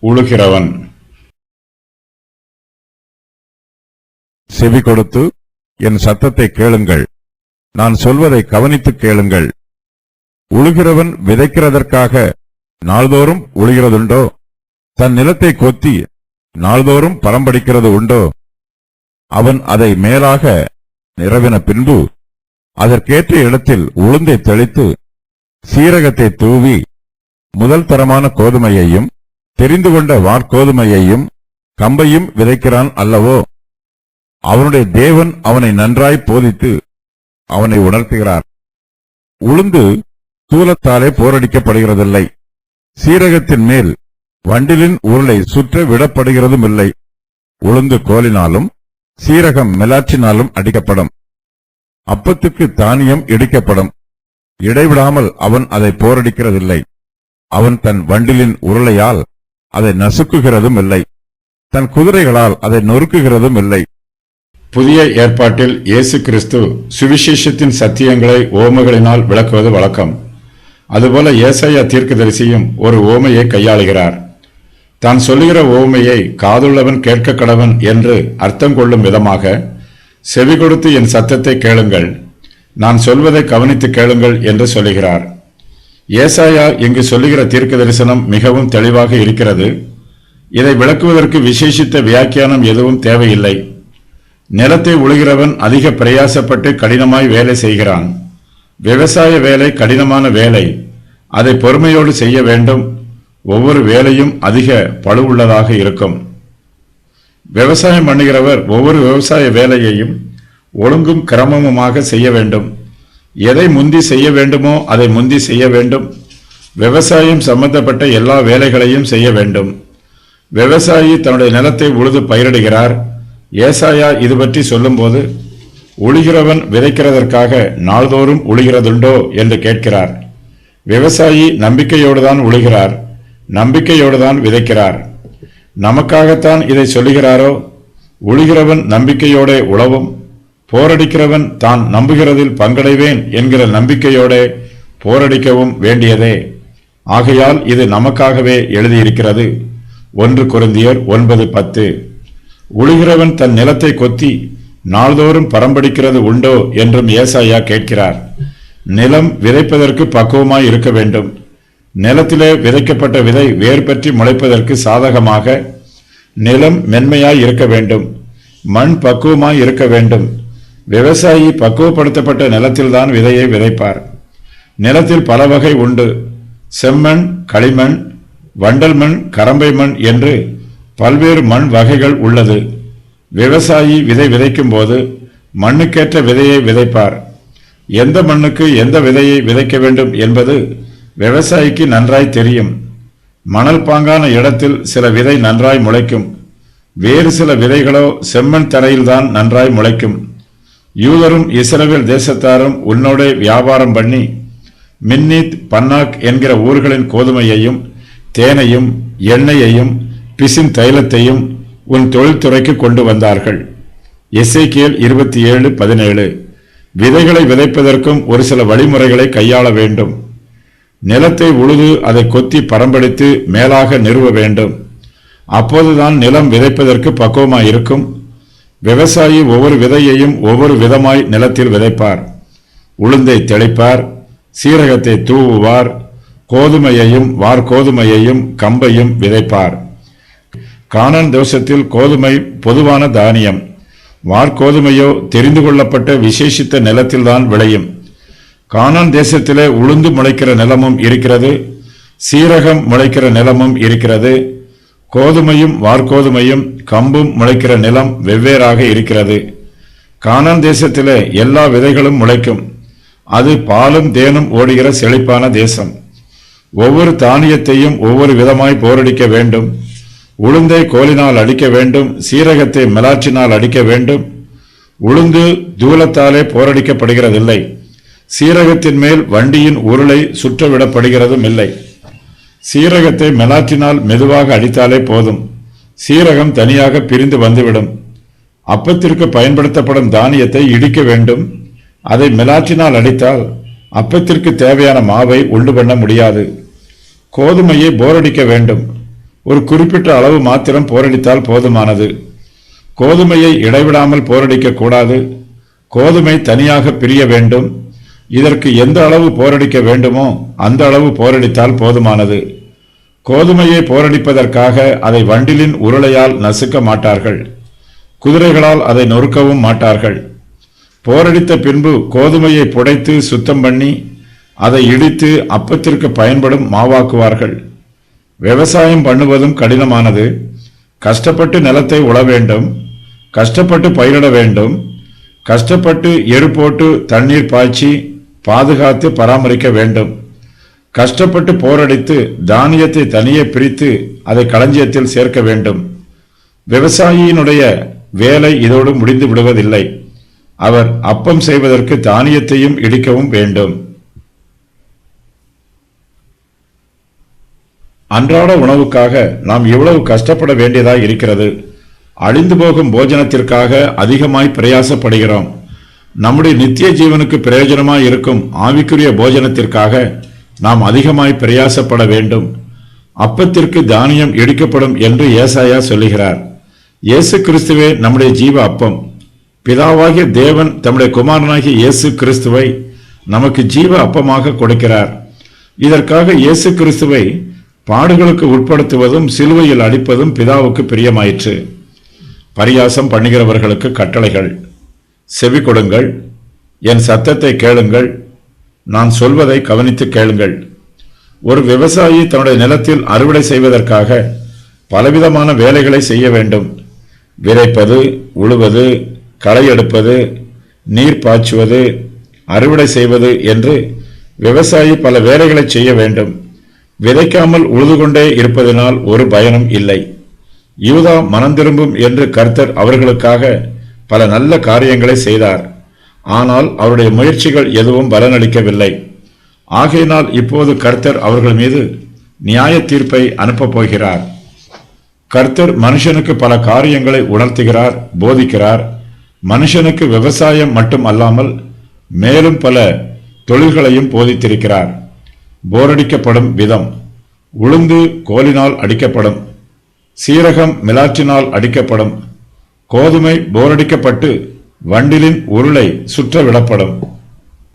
உழுகிறவன். செவி கொடுத்து என் சத்தத்தை கேளுங்கள், நான் சொல்வதை கவனித்துக் கேளுங்கள். உழுகிறவன் விதைக்கிறதற்காக நாள்தோறும் உழுகிறதுண்டோ? தன் நிலத்தை கொத்தி நாள்தோறும் பரம்படிக்கிறது உண்டோ? அவன் அதை மேலாக நிரவின பின்பு அதற்கேற்ற இடத்தில் உளுந்தை தெளித்து சீரகத்தை தூவி முதல் தரமான கோதுமையையும் தெரிந்து கொண்ட வார்கோதுமையையும் கம்பையும் விதைக்கிறான் அல்லவோ? அவனுடைய தேவன் அவனை நன்றாய் போதித்து அவனை உணர்த்துகிறார். உளுந்து தூலத்தாலே போரடிக்கப்படுகிறதில்லை, சீரகத்தின் மேல் வண்டிலின் உருளை சுற்ற விடப்படுகிறதும் இல்லை. உளுந்து கோலினாலும் சீரகம் மெலாற்றினாலும் அடிக்கப்படும். அப்பத்துக்கு தானியம் இடிக்கப்படும், இடைவிடாமல் அவன் அதை போரடிக்கிறதில்லை. அவன் தன் வண்டிலின் உருளையால் அதை நசுக்குகிறதும் இல்லை, தன் குதிரைகளால் அதை நொறுக்குகிறதும் இல்லை. புதிய ஏற்பாட்டில் இயேசு கிறிஸ்து சுவிசேஷத்தின் சத்தியங்களை ஓமைகளினால் விளக்குவது வழக்கம். அதுபோல ஏசாயா தீர்க்கதரிசியும் ஒரு ஓமையை கையாளுகிறார். தான் சொல்லுகிற ஓமையை காதுள்ளவன் கேட்க கடவன் என்று அர்த்தம் கொள்ளும் விதமாக, செவி கொடுத்து என் சத்தத்தை கேளுங்கள், நான் சொல்வதை கவனித்து கேளுங்கள் என்று சொல்லுகிறார். ஏசாயா இங்கு சொல்லுகிற தீர்க்க தரிசனம் மிகவும் தெளிவாக இருக்கிறது. இதை விளக்குவதற்கு விசேஷித்த வியாக்கியானம் எதுவும் தேவையில்லை. நிலத்தை உழுகிறவன் அதிக பிரயாசப்பட்டு கடினமாய் வேலை செய்கிறான். விவசாய வேலை கடினமான வேலை, அதை பொறுமையோடு செய்ய வேண்டும். ஒவ்வொரு வேலையும் அதிக பளுவுள்ளதாக இருக்கும். விவசாயம் பண்ணுகிறவர் ஒவ்வொரு விவசாய வேலையையும் ஒழுங்கும் கிரமமுமாக செய்ய வேண்டும். எதை முந்தி செய்ய வேண்டுமோ அதை முந்தி செய்ய வேண்டும். விவசாயம் சம்பந்தப்பட்ட எல்லா வேலைகளையும் செய்ய வேண்டும். விவசாயி தன்னுடைய நிலத்தை உழுது பயிரிடுகிறார். ஏசாயா இது பற்றி சொல்லும்போது, உழுகிறவன் விதைக்கிறதற்காக நாள்தோறும் உழுகிறதுண்டோ என்று கேட்கிறார். விவசாயி நம்பிக்கையோடுதான் உழுகிறார், நம்பிக்கையோடுதான் விதைக்கிறார். நமக்காகத்தான் இதை சொல்லுகிறாரோ? உழுகிறவன் நம்பிக்கையோட உழவும், போரடிக்கிறவன் தான் நம்புகிறதில் பங்கடைவேன் என்கிற நம்பிக்கையோட போரடிக்கவும் வேண்டியதே. ஆகையால் இது நமக்காகவே எழுதியிருக்கிறது. 1 கொரிந்தியர் 9:10. உழுகிறவன் தன் நிலத்தை கொத்தி நாள்தோறும் பரம்படிக்கிறது உண்டோ என்றும் ஏசாயா கேட்கிறார். நிலம் விதைப்பதற்கு பக்குவமாய் இருக்க வேண்டும். நிலத்திலே விதைக்கப்பட்ட விதை வேர் பற்றி முளைப்பதற்கு சாதகமாக நிலம் மென்மையாய் இருக்க வேண்டும். மண் பக்குவமாய் இருக்க வேண்டும். விவசாயி பக்குவப்படுத்தப்பட்ட நிலத்தில்தான் விதையை விதைப்பார். நிலத்தில் பல வகை உண்டு. செம்மண், களிமண், வண்டல் மண், கரம்பை மண் என்று பல்வேறு மண் வகைகள் உள்ளது. விவசாயி விதை விதைக்கும் போது மண்ணுக்கேற்ற விதையை விதைப்பார். எந்த மண்ணுக்கு எந்த விதையை விதைக்க வேண்டும் என்பது விவசாயிக்கு நன்றாய் தெரியும். மணல் பாங்கான இடத்தில் சில விதை நன்றாய் முளைக்கும். வேறு சில விதைகளோ செம்மண் தரையில்தான் நன்றாய் முளைக்கும். யூதரும் இஸ்ரவேல் தேசத்தாரும் உன்னோட வியாபாரம் பண்ணி மின்னீத், பன்னாக் என்கிற ஊர்களின் கோதுமையையும் தேனையும் எண்ணெயையும் பிசின் தைலத்தையும் உன் தொழில்துறைக்கு கொண்டு வந்தார்கள். எசேக்கியேல் 27:17. விதைகளை விதைப்பதற்கும் ஒரு சில வழிமுறைகளை கையாள வேண்டும். நிலத்தை உழுது அதை கொத்தி பரம்படித்து மேலாக நிறுவ வேண்டும். அப்போதுதான் நிலம் விதைப்பதற்கு பக்குவமாயிருக்கும். விவசாயி ஒவ்வொரு விதையையும் ஒவ்வொரு விதமாய் நிலத்தில் விதைப்பார். உளுந்தை தெளிப்பார், சீரகத்தை தூவுவார், கோதுமையையும் வார்கோதுமையையும் கம்பையும் விதைப்பார். கானான் தேசத்தில் கோதுமை பொதுவான தானியம். வார்கோதுமையோ தெரிந்து கொள்ளப்பட்ட விசேஷித்த நிலத்தில்தான் விளையும். கானான் தேசத்திலே உளுந்து முளைக்கிற நிலமும் இருக்கிறது, சீரகம் முளைக்கிற நிலமும் இருக்கிறது. கோதுமையும் வார்கோதுமையும் கம்பும் முளைக்கிற நிலம் வெவ்வேறாக இருக்கிறது. கானான் தேசத்திலே எல்லா விதைகளும் முளைக்கும். அது பாலும் தேனும் ஓடுகிற செழிப்பான தேசம். ஒவ்வொரு தானியத்தையும் ஒவ்வொரு விதமாய் போரடிக்க வேண்டும். உளுந்தை கோலினால் அடிக்க வேண்டும், சீரகத்தை மெலாற்றினால் அடிக்க வேண்டும். உளுந்து தூலத்தாலே போரடிக்கப்படுகிறதில்லை. சீரகத்தின் மேல் வண்டியின் உருளை சுற்றவிடப்படுகிறதும் இல்லை. சீரகத்தை மெலாற்றினால் மெதுவாக அடித்தாலே போதும், சீரகம் தனியாக பிரிந்து வந்துவிடும். அப்பத்திற்கு பயன்படுத்தப்படும் தானியத்தை இடிக்க வேண்டும். அதை மெலாற்றினால் அடித்தால் அப்பத்திற்கு தேவையான மாவை உண்டு பண்ண முடியாது. கோதுமையை போரடிக்க வேண்டும். ஒரு குறிப்பிட்ட அளவு மாத்திரம் போரடித்தால் போதுமானது. கோதுமையை இடைவிடாமல் போரடிக்க கூடாது. கோதுமை தனியாக பிரிய வேண்டும். இதற்கு எந்த அளவு போரடிக்க வேண்டுமோ அந்த அளவு போரடித்தால் போதுமானது. கோதுமையை போரடிப்பதற்காக அதை வண்டிலின் உருளையால் நசுக்க மாட்டார்கள். குதிரைகளால் அதை நொறுக்கவும் மாட்டார்கள். போரடித்த பின்பு கோதுமையை புடைத்து சுத்தம் பண்ணி அதை இடித்து அப்பத்திற்கு பயன்படும் மாவாக்குவார்கள். விவசாயம் பண்ணுவதும் கடினமானது. கஷ்டப்பட்டு நிலத்தை உழ வேண்டும், கஷ்டப்பட்டு பயிரிட வேண்டும், கஷ்டப்பட்டு எரு போட்டு தண்ணீர் பாய்ச்சி பாதுகாத்து பராமரிக்க வேண்டும். கஷ்டப்பட்டு போரடித்து தானியத்தை தனியே பிரித்து அதை களஞ்சியத்தில் சேர்க்க வேண்டும். விவசாயியினுடைய வேலை இதோடு முடிந்து விடுவதில்லை. அவர் அப்பம் செய்வதற்கு தானியத்தையும் இடிக்கவும் வேண்டும். அன்றாட உணவுக்காக நாம் இவ்வளவு கஷ்டப்பட வேண்டியதாய் இருக்கிறது. அழிந்து போகும் போஜனத்திற்காக அதிகமாய் பிரயாசப்படுகிறோம். நம்முடைய நித்திய ஜீவனுக்கு பிரயோஜனமாய் இருக்கும் ஆவிக்குரிய போஜனத்திற்காக நாம் அதிகமாய் பிரயாசப்பட வேண்டும். அப்பத்திற்கு தானியம் இடிக்கப்படும் என்று ஏசாயா சொல்லுகிறார். இயேசு கிறிஸ்துவே நம்முடைய ஜீவ அப்பம். பிதாவாகிய தேவன் தம்முடைய குமாரனாகிய இயேசு கிறிஸ்துவை நமக்கு ஜீவ அப்பமாக கொடுக்கிறார். இதற்காக இயேசு கிறிஸ்துவை பாடுகளுக்கு உட்படுத்துவதும் சிலுவையில் அடிப்பதும் பிதாவுக்கு பிரியமாயிற்று. பரியாசம் பண்ணுகிறவர்களுக்கு கட்டளைகள். செவி கொடுங்கள், என் சத்தத்தை கேளுங்கள், நான் சொல்வதை கவனித்து கேளுங்கள். ஒரு விவசாயி தன்னுடைய நிலத்தில் அறுவடை செய்வதற்காக பலவிதமான வேலைகளை செய்ய வேண்டும். விதைப்பது, உழுவது, களை எடுப்பது, நீர் பாய்ச்சுவது, அறுவடை செய்வது என்று விவசாயி பல வேலைகளை செய்ய வேண்டும். விதைக்காமல் உழுது கொண்டே இருப்பதனால் ஒரு பயனும் இல்லை. யூதா மனம் திரும்பும் என்று கர்த்தர் அவர்களுக்காக பல நல்ல காரியங்களை செய்தார். ஆனால் அவருடைய முயற்சிகள் எதுவும் பலனளிக்கவில்லை. ஆகையினால் இப்போது கர்த்தர் அவர்கள் மீது நியாய தீர்ப்பை அனுப்பப் போகிறார். கர்த்தர் மனுஷனுக்கு பல காரியங்களை உணர்த்துகிறார், போதிக்கிறார். மனுஷனுக்கு விவசாயம் மட்டும் அல்லாமல் மேலும் பல தொழில்களையும் போதித்திருக்கிறார். போரடிக்கப்படும் விதம். உளுந்து கோலினால் அடிக்கப்படும், சீரகம் மிலாற்றினால் அடிக்கப்படும், கோதுமை போரடிக்கப்பட்டு வண்டிலின் உருளை சுற்ற விடப்படும்.